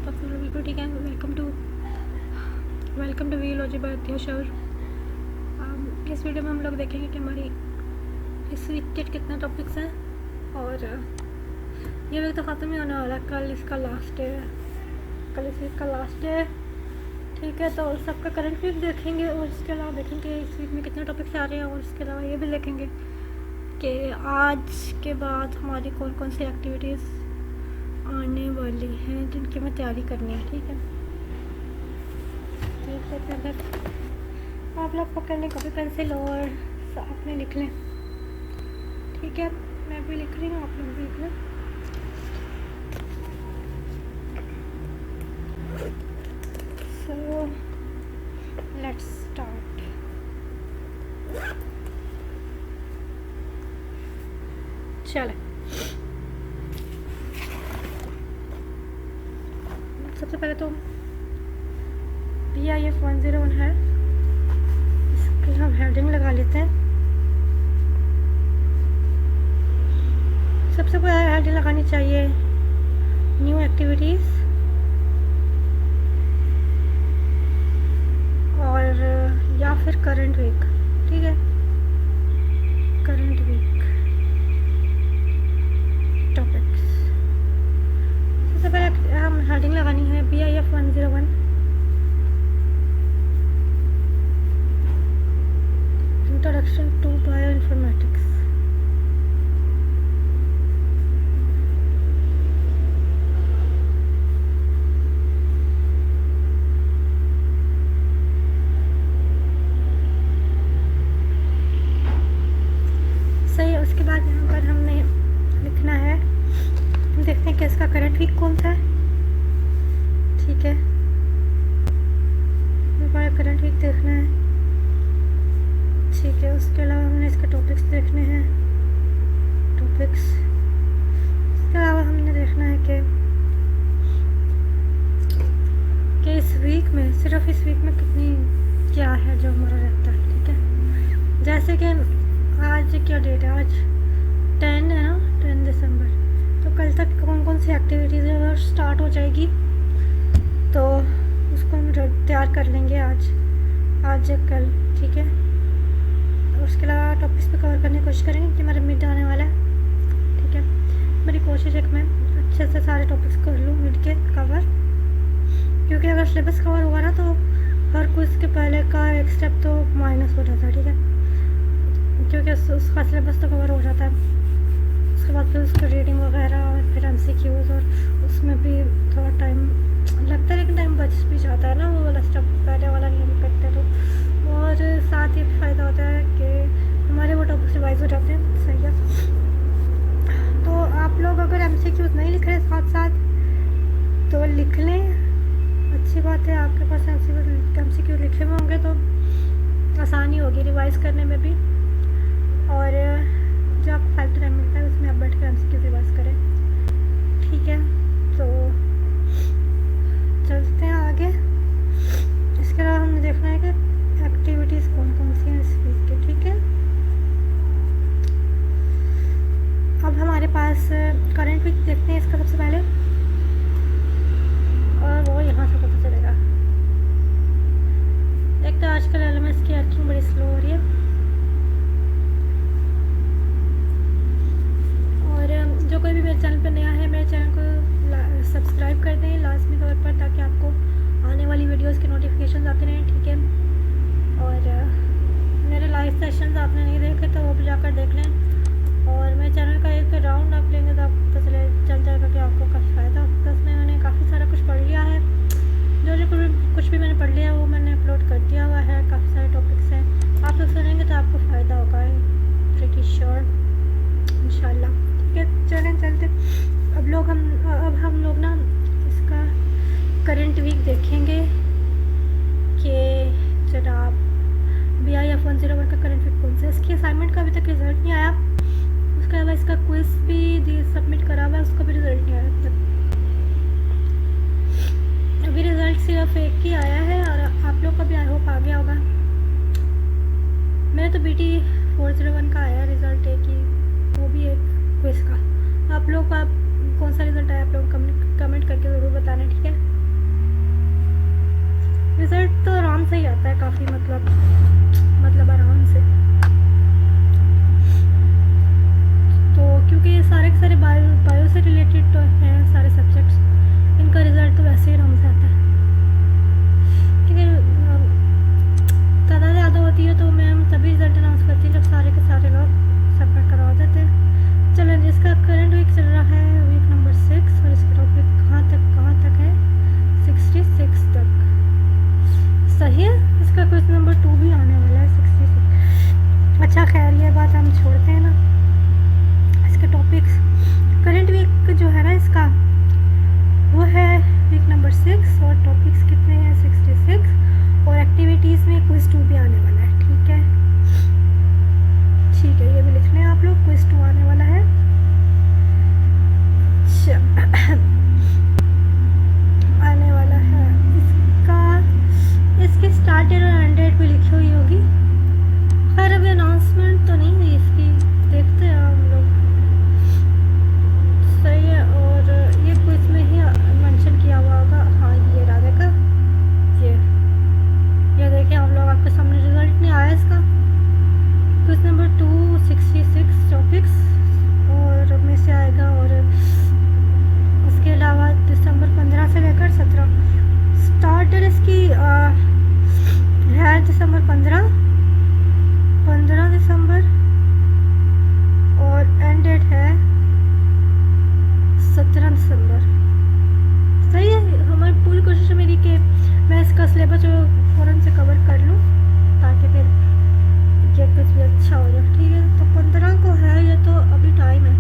आप सब लोग बिल्कुल ठीक है। वेलकम टू वीलॉजी बाय अत्याशर। इस वीडियो में हम लोग देखेंगे कि हमारी इस वीक के कितने टॉपिक्स हैं और ये वीक तो ख़त्म ही होने वाला है। कल इसका लास्ट डे है, कल इस वीक का लास्ट डे है, ठीक है। तो सबका करंट वीक देखेंगे और इसके अलावा देखेंगे इस वीक में कितने टॉपिक्स आ रहे हैं और इसके अलावा ये भी देखेंगे कि आज के बाद हमारी कौन कौन सी एक्टिविटीज़ आने वाली हैं जिनकी हमें तैयारी करनी है, ठीक है। देख लेते हैं फिर। आप लोग पकड़ लें कॉपी पेंसिल और साथ में लिख लें, ठीक है। मैं भी लिख रही हूँ, आप लोग भी लिख लें। So let's start. चलें, सबसे पहले तो PIF 101 है, इसकी हम हेडिंग लगा लेते हैं। सबसे पहले हेडिंग लगानी चाहिए न्यू एक्टिविटीज़ और या फिर करंट वीक, ठीक है। Current week topics. सबसे पहले हम हेडिंग लगानी है PIF 101 इंट्रोडक्शन टू बायोइन्फॉर्मेटिक्स। सही है। उसके बाद यहाँ पर हमने लिखना है, हम देखते हैं कि इसका करंट वीक कौन सा है, ठीक है। हमारा करंट वीक देखना है, ठीक है। उसके अलावा हमने इसके टॉपिक्स देखने हैं, टॉपिक्स। उसके अलावा हमने देखना है कि इस वीक में, सिर्फ इस वीक में कितनी क्या है जो हमारा रहता है, ठीक है। जैसे कि आज क्या डेट है, आज 10 है ना, 10 दिसंबर। तो कल तक कौन कौन सी एक्टिविटीज़ है वो स्टार्ट हो जाएगी, तो उसको हम तैयार कर लेंगे आज या कल, ठीक है। उसके अलावा टॉपिक्स पे कवर करने की कोशिश करेंगे कि हमारा मिड आने वाला है, ठीक है। मेरी कोशिश है कि मैं अच्छे से सारे टॉपिक्स कर लूँ मिड के कवर, क्योंकि अगर सिलेबस कवर होगा ना तो हर क्विज़ के पहले का एक स्टेप तो माइनस हो जाता है, ठीक है। क्योंकि उसका सिलेबस तो कवर हो जाता है, उसके बाद फिर उसकी रीडिंग वगैरह और फिर MCQs और उसमें भी थोड़ा टाइम लगता है, लेकिन टाइम बच भी जाता है ना, वो वाला स्टेप पहले वाला नहीं हम करते तो। और साथ ही फ़ायदा होता है कि हमारे वो टॉपिक्स रिवाइज हो जाते हैं, सही है। तो आप लोग अगर MCQs नहीं लिख रहे साथ साथ तो लिख लें, अच्छी बात है। आपके पास MCQ लिखे हुए होंगे तो आसानी होगी रिवाइज़ करने में भी, और जो आपको फालतू टाइम मिलता है उसमें आप बैठ कर MCQ रिवाइज़ करें, ठीक है। तो चलते हैं आगे। इसके अलावा हमने देखना है कि एक्टिविटीज़ कौन कौन सी हैं इस वीक के, ठीक है। अब हमारे पास करंट वीक देखते हैं इसका सबसे पहले, और वो यहाँ से पता चलेगा। एक तो आजकल LMS की अर्थिंग बड़ी स्लो हो रही है, और जो कोई भी मेरे चैनल पर नया है, मेरे चैनल को सब्सक्राइब कर दें लाजमी तौर पर, ताकि आपको आने वाली वीडियोस के नोटिफिकेशन आते रहें, ठीक है। और मेरे लाइव सेशंस आपने नहीं देखे तो वो भी जाकर देख लें, और मेरे चैनल का एक राउंड आप लेंगे तो आपको पता चल जाएगा कि आपको काफ़ी फ़ायदा होगा। उसमें मैंने काफ़ी सारा कुछ पढ़ लिया है, जो कुछ भी मैंने पढ़ लिया है वो मैंने अपलोड कर दिया हुआ है। काफ़ी सारे टॉपिक्स हैं, आप लोग सुनेंगे तो आपको फ़ायदा होगा, प्रीटी श्योर, इंशाल्लाह, ठीक है। चलें चलते। अब हम लोग ना इसका करंट वीक देखेंगे कि जनाब PIF 101 का करंट वीक कौन सा है। इसकी असाइनमेंट का अभी तक रिज़ल्ट नहीं आया, उसके अलावा इसका क्विज़ भी सबमिट करा हुआ है, उसका भी रिज़ल्ट नहीं आया अब तक। अभी रिज़ल्ट सिर्फ एक ही आया है, और आप लोग का भी आई होप आ गया होगा। मेरा तो BT 401 का आया रिज़ल्ट, एक ही, वो भी एक क्विज़ का। आप लोग का कौन सा रिज़ल्ट आया आप लोग कमेंट करके ज़रूर बताना, ठीक है। रिज़ल्ट तो आराम से ही आता है, काफ़ी मतलब आराम से। तो क्योंकि ये सारे के सारे बायो से रिलेटेड तो हैं सारे सब्जेक्ट्स, इनका रिज़ल्ट तो वैसे ही आराम से आता है। क्योंकि तादाद ज़्यादा होती है तो मैम तभी रिज़ल्ट अनाउंस करती है जब सारे के सारे लोग सबमिट करवा देते हैं। चलो, जिसका करंट वीक चल रहा है वीक नंबर 6, और इसका टॉपिक कहाँ तक है 66 तक। सही है। इसका क्वेश्चन नंबर 2 भी आने वाला है 66। अच्छा खैर, ये बात हम छोड़ते हैं ना। इसके टॉपिक्स करंट वीक जो है ना इसका, वो है वीक नंबर 6 और टॉपिक्स कितने हैं 66, और एक्टिविटीज़ में क्विज 2 भी आने वाला है। ठीक है, ये भी लिख लें आप लोग, क्विज 2 आने वाला है। आने वाला है इसकी स्टार्ट डेट और एंड डेट भी लिखी हुई होगी। खैर अभी अनाउंसमेंट तो नहीं हुई इसकी, देखते हैं हम लोग। सही है, और ये क्विज में ही मेंशन किया हुआ होगा। हाँ, ये राधा का ये देखिए आप लोग, आपके सामने रिजल्ट नहीं आया इसका। क्विज नंबर 2 66 टॉपिक्स और में से आएगा, और उसके अलावा दिसंबर 15 से लेकर 17 स्टार्ट डेट इसकी है दिसंबर 15 दिसंबर, और एंड डेट है 17 दिसंबर। सही है। हमारी पूरी कोशिश है मेरी कि मैं इसका सिलेबस जो फ़ौरन से कवर कर लूँ ताकि फिर ये कुछ भी अच्छा हो जाए। ठीक है, तो 15 को है ये, तो अभी टाइम है।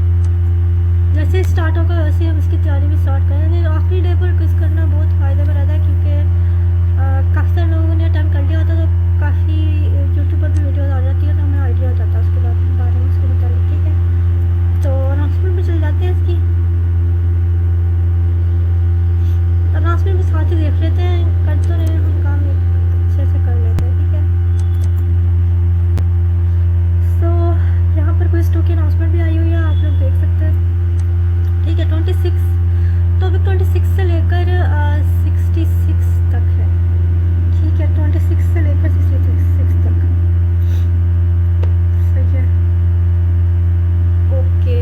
जैसे स्टार्ट होगा वैसे हम इसकी तैयारी भी स्टार्ट करेंगे। आखिरी डे पर क्विज करना बहुत फ़ायदे में रहता है, क्योंकि काफ़ी सारे लोगों ने अटैम्प्ट कर लिया होता है, तो काफ़ी यूट्यूब पर भी वीडियोज़ आ जाती है, तो हमें आइडिया हो जाता है उसके बारे में, उसके मुताबिक। ठीक है, तो अनाउंसमेंट भी चल जाते हैं इसकी। अनाउंसमेंट भी साथ ही देख लेते हैं, कर तो रहे हम काम अच्छे से कर लेते हैं। ठीक है, सो यहाँ पर क्विज 2 की अनाउंसमेंट भी आई हुई है, आप लोग देख सकते हैं। ठीक है, 26 टॉपिक 26 से लेकर 66 तक है। ठीक है, 26 से लेकर 66 तक। सही है, ओके।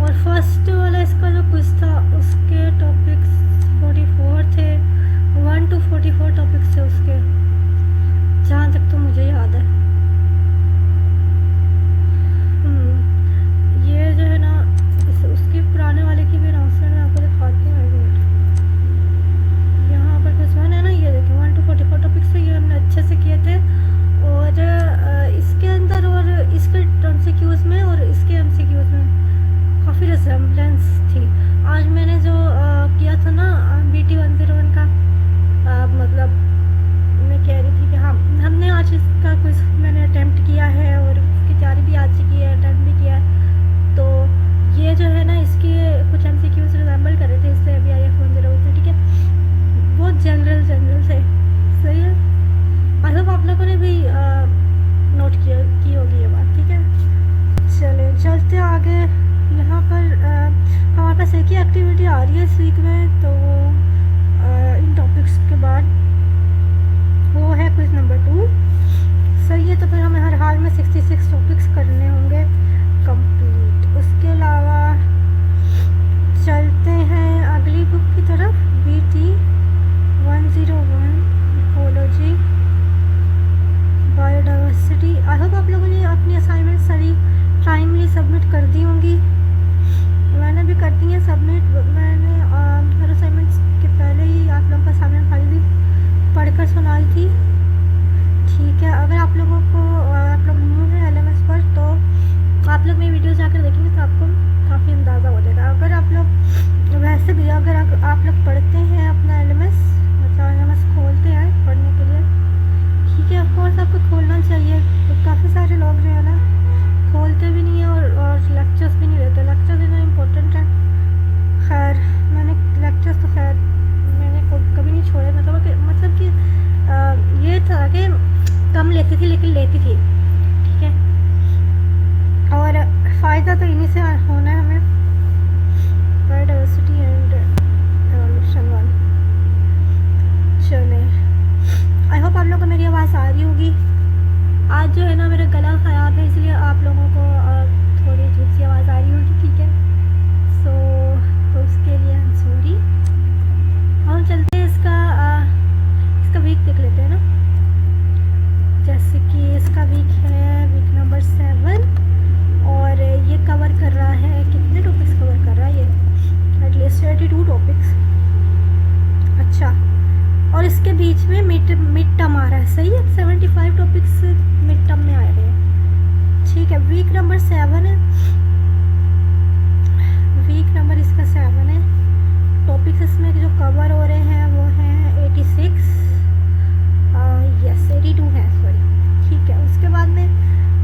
और फर्स्ट वाला इसका जो क्विज था उसके टॉपिक्स 44 थे, 1 to 44 टॉपिक्स थे उसके, जहाँ तक तो मुझे याद है। ये जो है ना उसके पुराने वाले की भी अनाउंसमेंट मैं आपको दिखाती हूँ। यहाँ पर कुछ है ना, ये देखिए 1 to 44 टॉपिक्स से, ये हमने अच्छे से किए थे। और इसके अंदर और इसके MCQs में और इसके MCQs में काफ़ी रिसेम्बलेंस थी। आज मैंने जो किया था ना BT 101 का, मतलब मैं कह रही थी कि हाँ, हमने आज इसका कुछ मैंने अटैम्प्ट किया है और उसकी तैयारी भी आज की है, अटैम्प्ट भी किया है। तो ये जो है ना इसकी कुछ MCQs रिजेंबल कर रहे थे इससे BIF 101 से। ठीक है, बहुत जनरल से। सही है, आई होप आप लोगों ने भी नोट की होगी ये बात। ठीक है, चलते आगे। यहाँ पर हमारे पास एक ही एक्टिविटी आ रही है इस वीक में, तो इन टॉपिक्स के बाद वो है क्विज नंबर 2। सही है, तो फिर हमें हर हाल में 66 टॉपिक्स करने होंगे कंप्लीट। उसके अलावा चलते हैं अगली बुक की तरफ, BT 101 ecology biodiversity. I hope आप लोगों ने अपनी असाइनमेंट सारी टाइमली सबमिट कर दी होंगी। मैंने भी कर दी है सबमिट। मैंने हर असाइनमेंट्स के पहले ही आप लोगों का असाइनमेंट फाइल भी पढ़कर सुनाई थी। ठीक है, अगर आप लोग न्यू हैं LMS पर, तो आप लोग मेरी वीडियो जाकर देखेंगे तो आपको काफ़ी अंदाज़ा हो जाएगा। अगर आप लोग वैसे भी अगर आप लोग पढ़ते हैं अपना LMS, मतलब LMS खोलते हैं पढ़ने के लिए, ठीक है, ऑफकोर्स आपको खोलना चाहिए। तो काफ़ी सारे लोग जो है ना खोलते भी नहीं है और लेक्चर्स भी नहीं लेते। लेक्चर्स इतना इम्पोर्टेंट है। खैर, मैंने लेक्चर्स तो खैर मैंने कभी नहीं छोड़े, मतलब कि ये था कि कम लेती थी लेकिन लेती थी। ठीक है, और फ़ायदा तो इन्हीं से होना है हमें, बायोडाइवर्सिटी एंड एवोल्यूशन वाला। रहा है, सही है। 75 टॉपिक्स मिड टर्म में आ रहे हैं, ठीक है। वीक नंबर 7 है, वीक नंबर इसका 7 है। टॉपिक्स इसमें जो कवर हो रहे हैं वो हैं 86, यस 82 है, सॉरी, ठीक है। उसके बाद में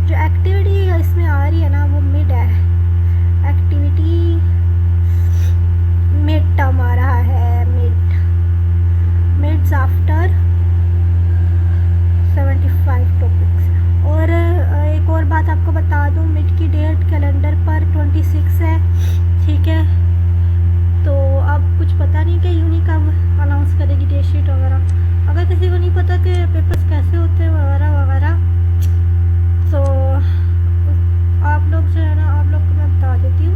जो एक्टिविटी इसमें आ रही है ना वो मिड है, एक्टिविटी मिड टर्म आ रहा है, मिड्स आफ्टर 75 टॉपिक्स। और एक और बात आपको बता दूं, मिड की डेट कैलेंडर पर 26 है, ठीक है। तो अब कुछ पता नहीं कि यूनी कब अनाउंस करेगी डेट शीट वगैरह। अगर किसी को नहीं पता कि पेपर्स कैसे होते हैं वगैरह वगैरह, तो आप लोग जो है ना, आप लोग को मैं बता देती हूँ।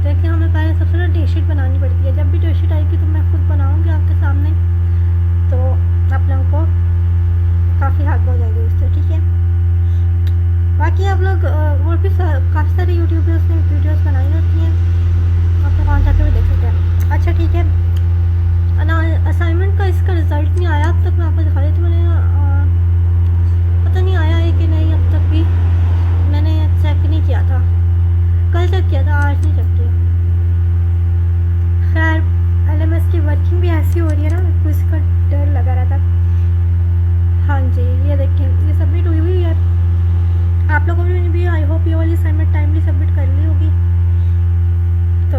देखिए, हमें पहले सबसे पहले डेट शीट बनानी पड़ती है। जब भी डेट शीट आएगी तो मैं खुद बनाऊँगी आपके सामने, तो आप लोगों को काफ़ी हेल्प हो जाएगी उससे, ठीक है। बाकी आप लोग और भी काफ़ी सारे यूट्यूबर्स ने वीडियोस बनाई होती हैं, आप लोग वहाँ जाकर भी देख सकते हैं। अच्छा, ठीक है। असाइनमेंट का इसका रिज़ल्ट नहीं आया अब तक, मैं आपको दिखा देती हूँ। मैंने पता नहीं आया है कि नहीं, अब तक भी मैंने चेक नहीं किया था। कल चेक किया था, आज नहीं चेक किया। खैर, LMS की वर्किंग भी ऐसी हो रही है ना, कुछ का डर लगा रहता। हाँ जी, ये देखिए, ये सबमिट हुई हुई है। आप लोगों ने भी आई होप ये वाली असाइनमेंट टाइमली सबमिट कर ली होगी। तो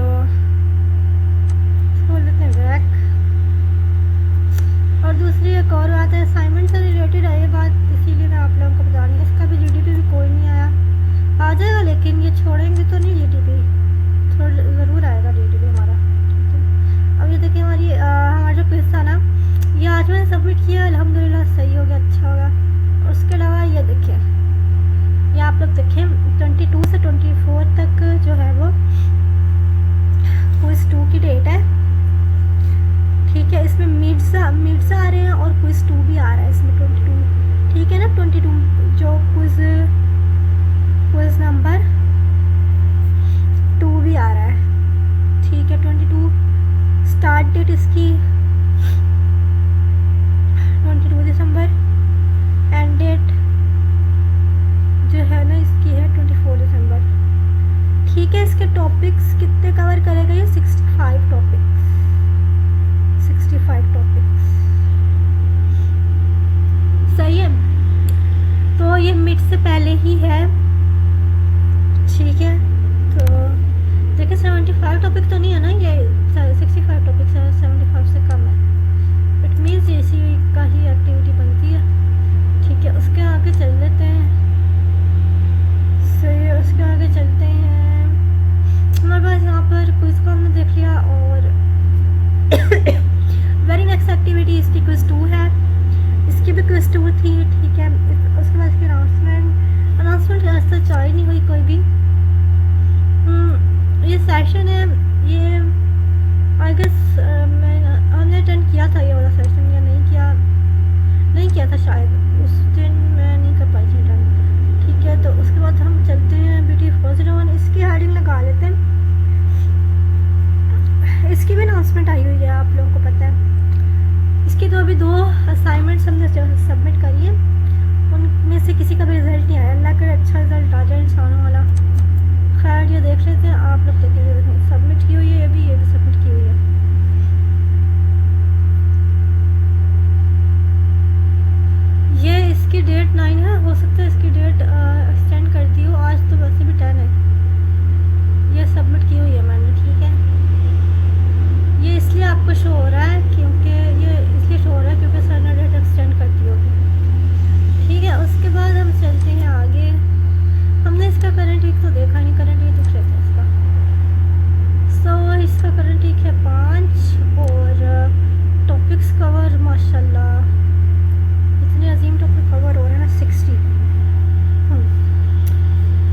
खोल देते हैं बैक। और दूसरी एक और बात है, असाइनमेंट से रिलेटेड है ये बात, इसीलिए मैं आप लोगों को बता रही हूँ। इसका भी GDP भी कोई नहीं आया, आ जाएगा, लेकिन ये छोड़ेंगे तो नहीं GDP, थोड़ा ज़रूर आएगा GDP हमारा, ठीक है। अब ये देखिए, हमारा जो क्विज था ना, ये आज मैंने सबमिट किया, अल्हम्दुलिल्लाह सही हो गया, अच्छा होगा। और उसके अलावा ये देखिए, ये आप लोग देखें, 22 से 24 तक जो है वो क्विज 2 की डेट है, ठीक है। इसमें मिड्स आ रहे हैं और क्विज 2 भी आ रहा है इसमें 22, ठीक है ना। 22 जो क्विज नंबर 2 भी आ रहा है, ठीक है। 22 स्टार्ट डेट इसकी 22 दिसंबर, एंड डेट जो है ना इसकी है 24 दिसंबर, ठीक है। इसके टॉपिक्स कितने कवर करेगा ये? 65 टॉपिक्स, 65 टॉपिक्स, सही है। तो ये मिड से पहले ही है, ठीक है। तो देखिए, 75 टॉपिक तो नहीं है ना, ये 65 टॉपिक्स है, 75 से कम है। इट मीन्स इसी का ही एक्टिविटी बनती है, ठीक है। उसके आगे चल लेते हैं, सही है। उसके आगे चलते हैं, हमारे पास यहाँ पर क्विज को हमने देख लिया। और वेरी नेक्स्ट एक्टिविटी इसकी क्विज 2 है, इसकी भी क्विज 2 थी, ठीक है। उसके बाद इसकी अनाउंसमेंट ऐसा चाहे नहीं हुई कोई भी। ये सेशन है, ये आई गेस हमने अटेंड किया था ये वाला सेशन, या नहीं किया था शायद, उस दिन मैं नहीं कर पाई थी अटेंड, ठीक है। तो उसके बाद हम चलते हैं BT401, इसकी हेडिंग लगा लेते हैं। इसकी भी अनाउंसमेंट आई हुई है, आप लोगों को पता है। इसकी तो अभी 2 असाइनमेंट्स हमने सबमिट करी है, उनमें से किसी का भी रिजल्ट नहीं आया। अल्लाह करे अच्छा रिजल्ट आ जाए इंसानों वाला। खैर, ये देख लेते हैं, आप लोग देखेंगे, सबमिट की हुई है, ये भी सबमिट की हुई है। ये इसकी डेट 9 है, हो सकता है इसकी डेट एक्सटेंड कर दी हो, आज तो वैसे भी 10 है। ये सबमिट की हुई है मैंने, ठीक है। ये इसलिए आपको शो हो रहा है क्योंकि सर ने डेट एक्सटेंड कर दी होगी, ठीक है। उसके बाद हम चलते हैं आगे। हमने इसका करंट वीक तो देखा नहीं, करंट वीक देख लेते हैं इसका। इसका करंट वीक है 5, और टॉपिक्स कवर माशाल्लाह इतने अजीम टॉपिक कवर हो रहे हैं ना, 60।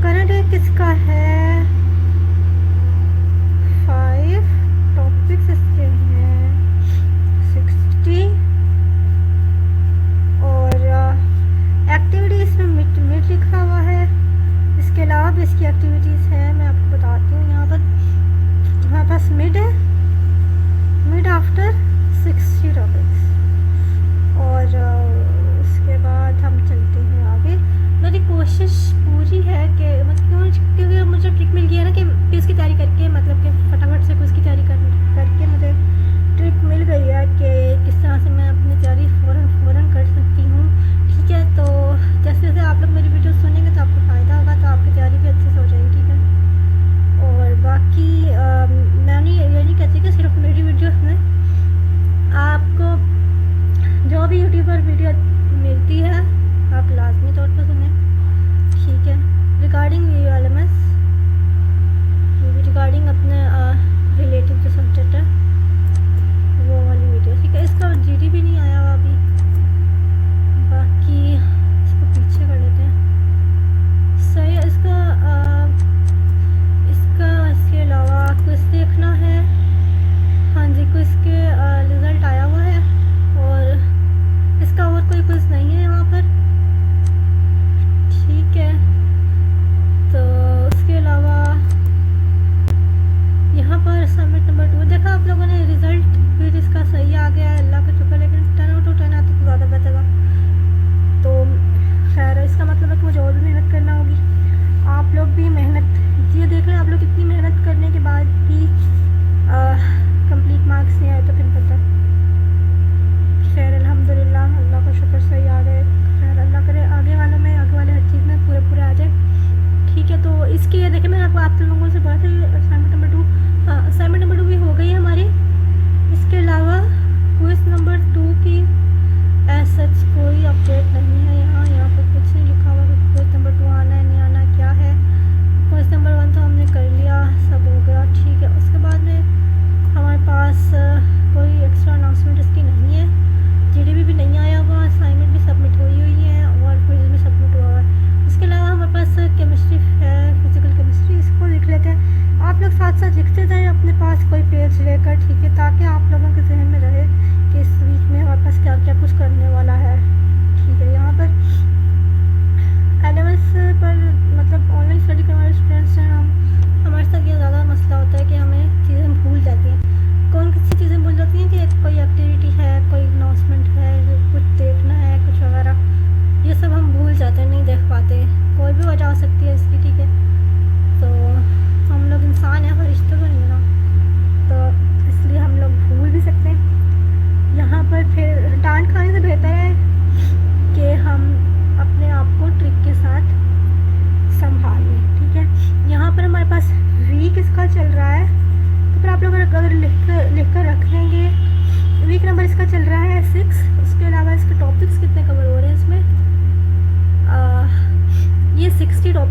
करंट वीक किसका है? 5 टॉपिक्स इसके हैं,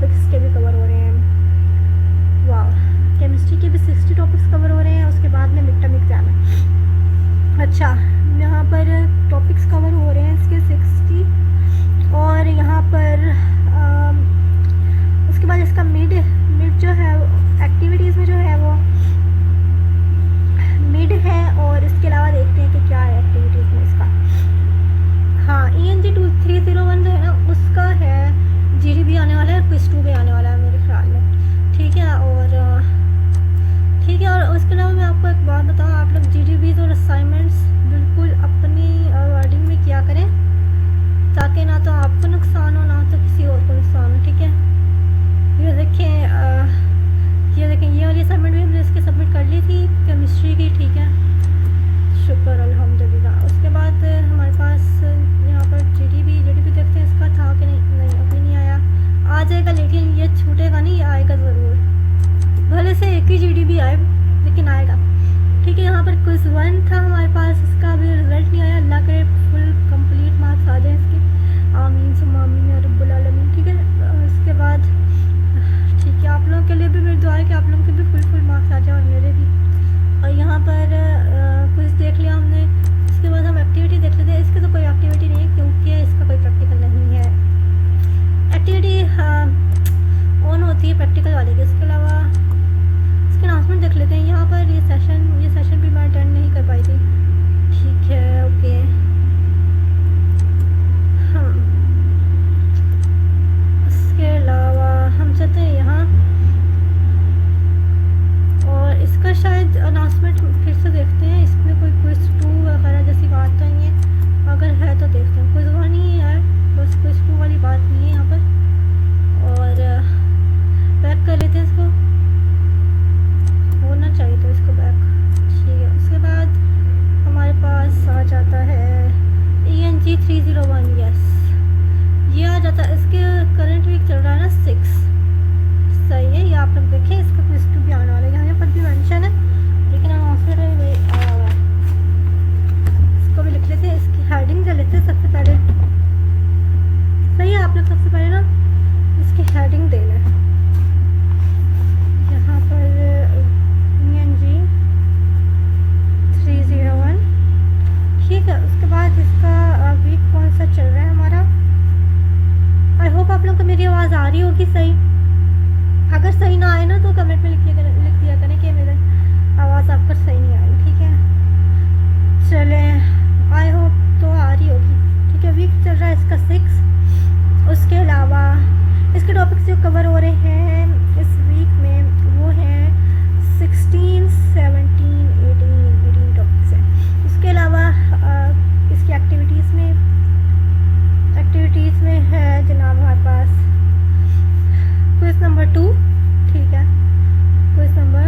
टॉपिक्स के भी कवर हो रहे हैं। वाह, केमिस्ट्री के भी 60 टॉपिक्स कवर हो रहे हैं। उसके बाद में मिड टर्म एग्ज़ाम है। अच्छा, यहाँ पर टॉपिक्स कवर हो रहे हैं इसके 60, और यहाँ पर उसके बाद इसका मिड जो है एक्टिविटीज़ में जो है वो मिड है। और इसके अलावा देखते हैं कि क्या है एक्टिविटीज़ में इसका। हाँ, ENG 2301 जो है ना, उसका है GDB आने वाला है, क्विज 2 भी आने वाला है मेरे ख्याल में। ठीक है, और उसके अलावा मैं आपको एक बात बताऊँ, आप लोग GDBs और असाइनमेंट्स बिल्कुल अपनी वर्डिंग में किया करें, ताकि ना तो आपको नुकसान हो ना तो किसी और को नुकसान हो। ठीक है, ये देखें ये वाली असाइनमेंट भी हमने इसकी सबमिट कर ली थी, केमिस्ट्री की। ठीक है, शुक्र अल्हम्दुलिल्लाह। उसके बाद हमारे पास यहाँ पर GDB देखते हैं इसका था कि नहीं अभी नहीं आया। आ जाएगा, लेकिन ये छूटेगा नहीं, ये आएगा ज़रूर। भले से एक ही GDB आए, लेकिन आएगा। ठीक है, यहाँ पर क्विज 1 था हमारे पास, इसका अभी रिजल्ट नहीं आया। अल्लाह करे फुल कंप्लीट मार्क्स आ जाए इसके, आमीन सुम्मा आमीन या रब्बुल आलमीन। ठीक है, उसके बाद ठीक है, आप लोगों के लिए भी मेरी दुआ है कि आप लोगों के भी फुल मार्क्स आ जाए, और मेरे भी। और यहाँ पर क्विज देख लिया हमने। इसके बाद हम एक्टिविटी देख लेते हैं। इसकी तो कोई एक्टिविटी नहीं है, क्योंकि इसका कोई प्रैक्टिकल नहीं है। एक्टिविटी ऑन होती है प्रैक्टिकल वाले की। इसके अलावा इसके अनाउंसमेंट देख लेते हैं। यहाँ पर ये सेशन भी मैं अटेंड नहीं कर पाई थी। ठीक है, ओके। हाँ, इसके अलावा हम चलते हैं यहाँ, और इसका शायद अनाउंसमेंट फिर से देखते हैं। इसमें कोई क्विज 2 वगैरह जैसी बात तो नहीं है, अगर है तो देखते हैं। क्विज 1 ही है बस, क्विज 2 वाली बात नहीं है यहाँ पर। और बैक कर लेते हैं इसको, होना चाहिए तो इसको बैक। ठीक है, उसके बाद हमारे पास आ जाता है ENG 301। यस, ये आ जाता है। इसके करंट वीक चल रहा है ना 6। सही है, ये आप लोग देखें। इसका क्विज 2 भी आने वाला है, यहाँ पर भी मेंशन है, लेकिन अनाउंसमेंट में आया हुआ है। इसको भी लिख लेते हैं, इसकी हेडिंग कर लेते हैं सबसे पहले। सही है, आप लोग सबसे पहले ना इसकी हेडिंग दे लें। यहाँ पर ENG 301। ठीक है, उसके बाद इसका वीक कौन सा चल रहा है हमारा। आई होप आप लोग को मेरी आवाज़ आ रही होगी सही। अगर सही ना आए ना तो कमेंट में लिख दिया करें कि मेरी आवाज़ आपको सही नहीं आई। ठीक है, चलें, आई होप तो आ रही होगी। ठीक है, वीक चल रहा है इसका 6। उसके अलावा इसके टॉपिक्स जो कवर हो रहे हैं इस वीक में वो हैं 16, 17, 18 टॉपिक्स हैं। उसके अलावा इसकी एक्टिविटीज़ में है जनाब हमारे पास क्विज नंबर 2। ठीक है, क्विज नंबर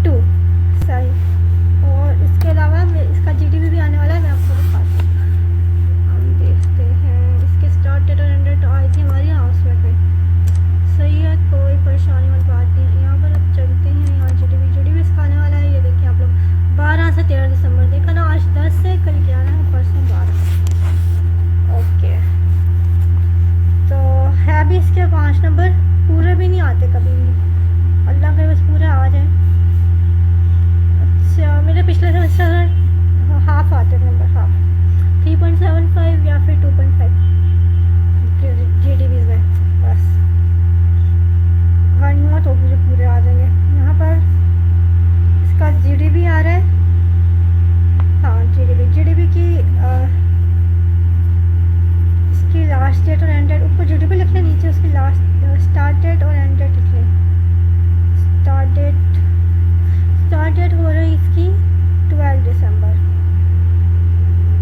2 सही। और इसके अलावा इसका GDB भी आने वाला है, मैं आपको दिखाती हूँ। हम देखते हैं इसके स्टार्ट डेट और एंड डेट आई थी हमारी अनाउंसमेंट में। सही है, कोई परेशानी वाली बात नहीं। यहाँ पर अब चलते हैं, यहाँ GDB इसका आने वाला है। ये देखिए आप लोग, 12 से 13 दिसंबर। देखा ना, आज 10 है, कल 11 है, परसों 12। ओके, तो है भी इसके 5 नंबर, पूरे भी नहीं आते कभी भी। अल्लाह करे बस पूरे आ जाए। अच्छा, मेरे पिछले सेमेस्टर हाफ आते नंबर, हाफ 3.75 या फिर 2.5 GDBs में। बस अगर नहीं हुआ तो मुझे पूरे आ जाएंगे। यहाँ पर इसका GDB आ रहा है। हाँ, GDB की इसकी लास्ट डेट और एंड डेट ऊपर GDB लिख लें, नीचे उसकी लास्ट स्टार्ट डेट और एंड डेट लिख लें। स्टार्ट डेट हो रही इसकी 12 दिसंबर।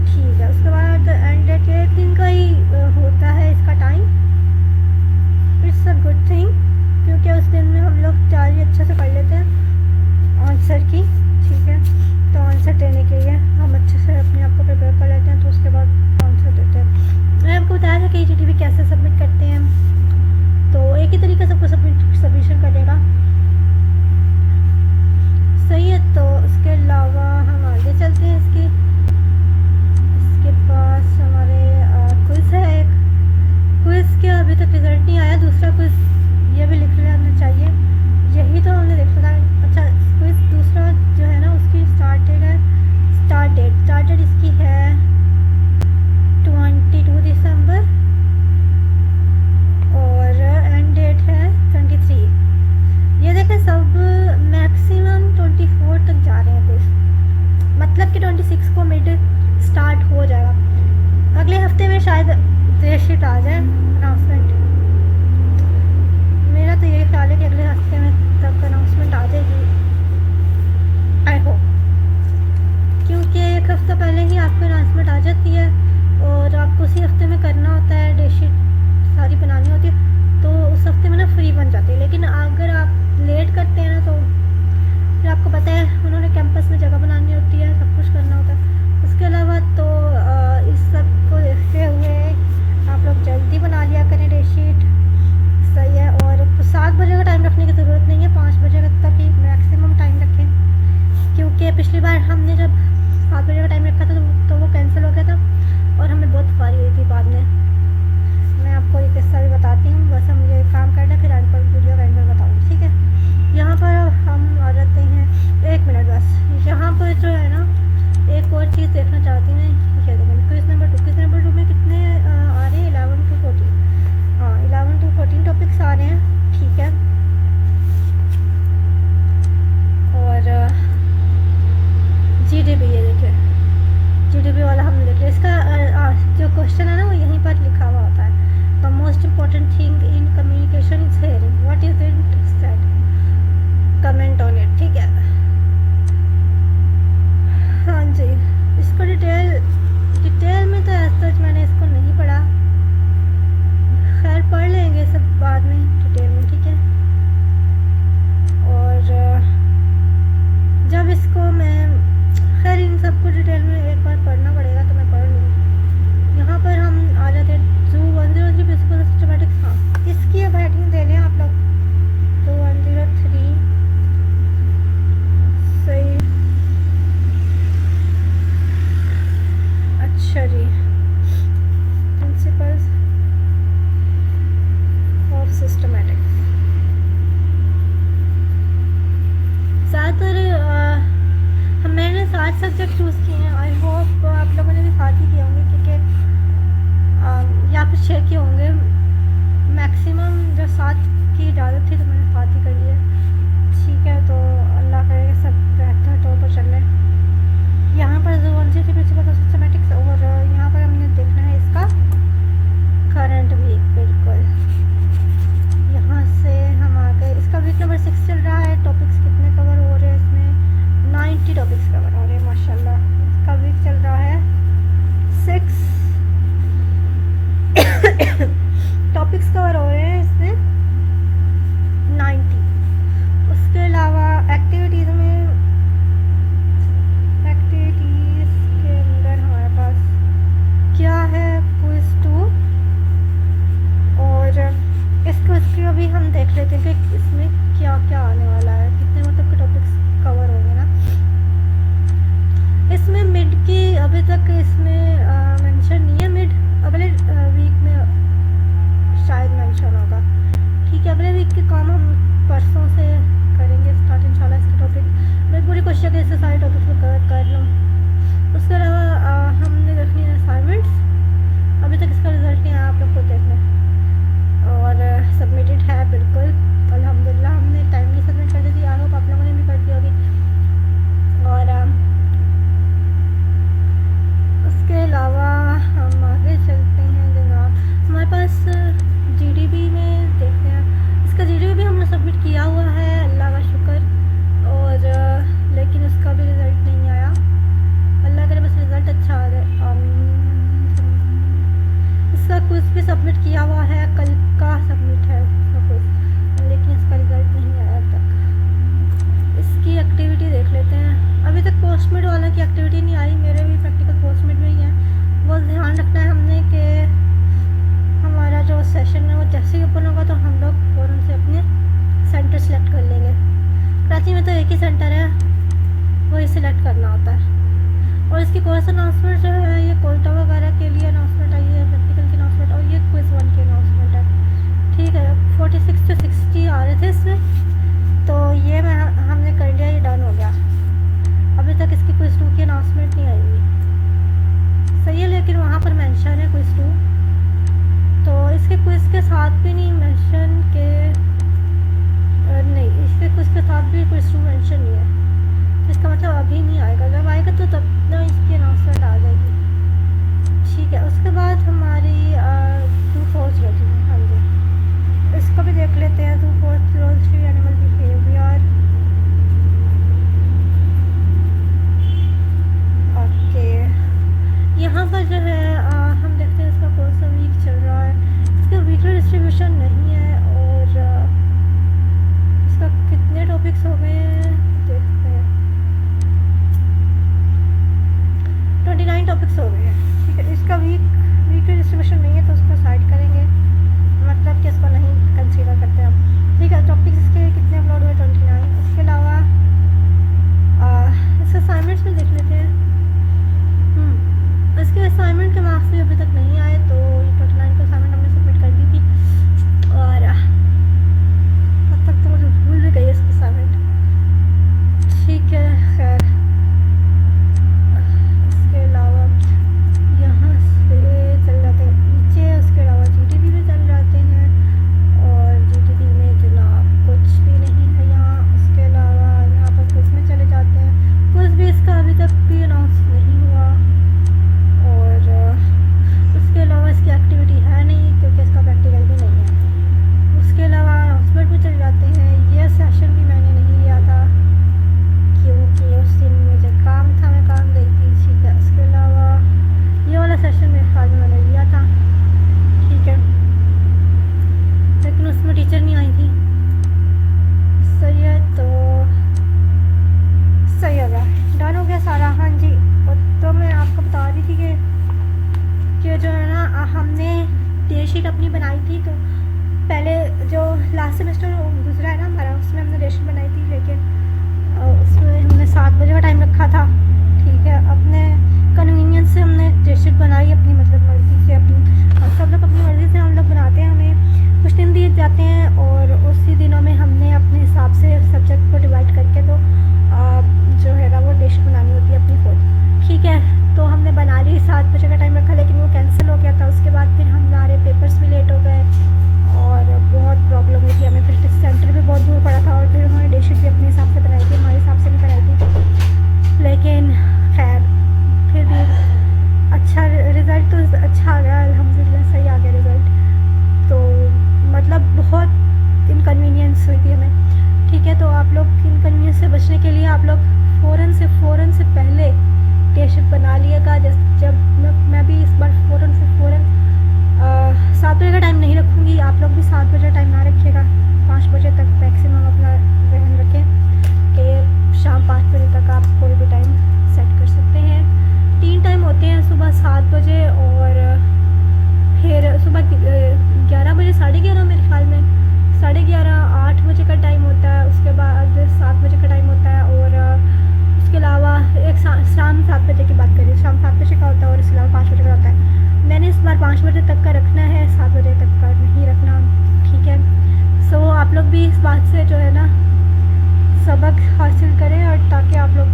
ठीक है, उसके बाद एंड डेट 1 दिन का ही होता है इसका time. It's a good thing, क्योंकि उस दिन में हम लोग तैयारी अच्छे से कर लेते हैं आंसर की। ठीक है, तो आंसर देने के लिए हम अच्छे से अपने आप को प्रिपेयर कर लेते हैं, तो उसके बाद आंसर देते हैं। मैंने आपको बताया था कि GDB कैसे सबमिट करते हैं, तो एक ही तरीके से सबको सबमिशन करेगा। सही है, तो उसके अलावा हम आगे चलते हैं। इसके पास हमारे क्विज़ है एक। क्विज़ के अभी तक पिछली बार हमने जब 7 बजे का टाइम रखा था तो वो कैंसिल हो गया था और हमें बहुत खुआरी हुई थी बाद में। मैं आपको एक किस्सा भी बताती हूँ, बस हम ये काम करना फिर एंड पर वीडियो एंड पर बताऊँगी, ठीक है। यहाँ पर हम आ जाते हैं, 1 मिनट बस। यहाँ पर जो है ना एक और चीज़ देखना चाहती हूँ, ये देखो क्विज नंबर 2 में कितने आ रहे हैं, 11 to 14। हाँ 11 to 14 टॉपिक्स आ रहे हैं, ठीक है। और GDP, ये देखिए GDP वाला हमने देख लिया। इसका जो क्वेश्चन है ना वो यहीं पर लिखा हुआ होता है। The most important thing in communication is hearing, what is it said, comment on it, ठीक है। हाँ जी, इसको डिटेल में तो सच मैंने इसको नहीं पढ़ा, खैर पढ़ लेंगे सब बाद में डिटेल में, ठीक है। और जब इसको मैं खैर इन सबको डिटेल में एक बार पढ़ना पड़ेगा तो मैं पढ़ लूँगी। यहाँ पर हम आ जाते हैं जू 103 प्रिंसिपल सिस्टमैटिक्स। हाँ इसकी अब हेडिंग दे लें आप लोग, 103 सही। अच्छा जी, प्रिंसिपल्स ऑफ सिस्टमैटिक्स। ज़्यादातर मैंने 7 सब्जेक्ट चूज़ किए हैं, आई होप आप लोगों ने भी 7 ही किए होंगे, क्योंकि या फिर 6 किए होंगे मैक्सिमम। जब 7 की इजाज़त थी तो मैंने 7 ही कर लिए, ठीक है। तो अल्लाह करे सब बेहतर तौर पर चल रहे। यहाँ पर जो 103 प्रिंसिपल ऑफ सिस्टमैटिक्स, और यहाँ पर हमने देखना है इसका करंट वीक, बिल्कुल। यहाँ से हम आ गए, इसका वीक नंबर 6 चल रहा है। टॉपिक्स कितने कवर हो रहे हैं इसमें, 90 टॉपिक्स कवर हो रहे हैं माशाल्लाह। इसका वीक चल रहा है 6 टॉपिक्स कवर हो रहे हैं इसमें 90। उसके अलावा एक्टिविटीज़ के अंदर हमारे पास क्या है, क्विज 2, और इसको अभी हम देख लेते हैं कि इसमें क्या क्या आने वाला है, कितने मतलब के टॉपिक्स कवर होंगे ना। इसमें मिड की अभी तक इसमें मेंशन नहीं है, मिड अगले वीक में शायद मेंशन होगा, ठीक है। अगले वीक के काम हम परसों से करेंगे स्टार्ट इंशाल्लाह। इसके टॉपिक मैं पूरी कोशिश है इससे सारे टॉपिक्स में कवर कर लूँ। उसके अलावा हमने देखनी है असाइनमेंट्स, अभी तक इसका रिज़ल्ट नहीं आया, आप लोग को देखना है। और सबमिटेड है बिल्कुल अल्हम्दुलिल्लाह, हमने टाइमली सबमिट कर दी थी, आई होप आप लोगों ने भी कर दी होगी। और उसके अलावा हम आगे चलते हैं जनाब, हमारे पास GDP में देखते हैं। इसका GDP भी हमने सबमिट किया हुआ है, अल्लाह का शुक्र, और लेकिन उसका भी रिज़ल्ट नहीं आया। अल्लाह करे बस रिज़ल्ट अच्छा आ जाए, आमीन। इसका क्विज भी सबमिट किया हुआ है, कल का सबमिट है इसका क्विज, लेकिन इसका रिज़ल्ट नहीं आया अब तक। इसकी एक्टिविटी देख लेते हैं। अभी तक पोस्टमेट वाला की एक्टिविटी नहीं आई, मेरे भी प्रैक्टिकल पोस्टमेट में ही है। वो ध्यान रखना है हमने कि हमारा जो सेशन है वो जैसे ही ओपन होगा तो हम लोग फ़ौरन से अपने सेंटर सेलेक्ट कर लेंगे। कराची में तो एक ही सेंटर है, वही सिलेक्ट करना होता है। और इसकी कोर्स अनाउंसमेंट जो है ये कोल्टा वगैरह के लिए अनाउंसमेंट आई है, प्रैक्टिकल की अनाउंसमेंट, और ये क्विज 1 की अनाउंसमेंट है, ठीक है। 46 to 60 आ रहे थे इसमें, तो ये हमने कर लिया, ये डन हो गया। अभी तक इसकी क्विज 2 की अनाउंसमेंट नहीं आई हुई, सही है, लेकिन वहाँ पर मेंशन है क्विज 2, तो इसके क्विज के साथ भी नहीं मेंशन के, नहीं इसके क्विज के साथ भी क्विज 2 मेंशन नहीं है, इसका मतलब अभी नहीं आएगा, जब आएगा तो तब ना इसकी अनाउंसमेंट आ जाएगी, ठीक है। उसके बाद हमारी 2/4 रहती है, हाँ जी, इसको भी देख लेते हैं। 2/4 एनिमल बिहेवियर, ओके। यहाँ पर जो है हम देखते हैं इसका कौन सा वीक चल रहा है। इसका वीकली डिस्ट्रीब्यूशन नहीं है, और इसका कितने टॉपिक्स हो गए हैं देखते हैं। डेटशीट अपनी बनाई थी। तो पहले जो लास्ट सेमेस्टर गुजरा है ना हमारा, उसमें हमने डेटशीट बनाई थी, लेकिन उसमें हमने 7 बजे का टाइम रखा था। ठीक है, अपने कन्वीनियंस से हमने डेटशीट बनाई अपनी, मतलब मर्ज़ी से अपनी, और सब लोग अपनी मर्ज़ी से हम लोग बनाते हैं। हमें कुछ दिन दिए जाते हैं और उसी दिनों में हमने अपने हिसाब से सब्जेक्ट को डिवाइड करके तो जो है ना वो डेटशीट बनानी होती है अपनी खुद। ठीक है, तो हमने बना ली, 7 बजे का टाइम रखा, लेकिन वो कैंसिल हो गया था। उसके बाद फिर हमारे पेपर्स भी लेट हो गए और बहुत प्रॉब्लम हुई थी हमें। फिर सेंटर भी बहुत दूर पड़ा था और फिर उन्होंने डेटशीट भी अपने हिसाब से बनाई थी, हमारे हिसाब से नहीं बनाई थी। लेकिन खैर फिर भी अच्छा रिज़ल्ट तो अच्छा आ गया, अल्हम्दुलिल्लाह सही आ गया रिज़ल्ट। तो मतलब बहुत इनकन्वीनियंस हुई थी हमें। ठीक है, तो आप लोग इनकन्वीनियंस से बचने के लिए आप लोग फ़ौरन से पहले डेटशीट बना लिएगा। जब मैं भी इस बार फ़ौरन 7 बजे का टाइम नहीं रखूँगी, आप लोग भी 7 बजे टाइम ना रखिएगा, 5 बजे तक मैक्सिमम अपना ध्यान रखें कि शाम 5 बजे तक आप कोई भी टाइम सेट कर सकते हैं। 3 टाइम होते हैं, सुबह 7 बजे और फिर सुबह 11 बजे, 11:30 मेरे ख्याल में 11:30 8 बजे का टाइम होता है। उसके बाद 7 बजे का टाइम होता है और उसके अलावा एक शाम 7 बजे की बात करिए, शाम 7 बजे का होता है और इसके अलावा 5 बजे का होता है। मैंने इस बार 5 बजे तक का रखना है, 7 बजे तक का नहीं रखना। ठीक है, सो आप लोग भी इस बात से जो है ना सबक हासिल करें और ताकि आप लोग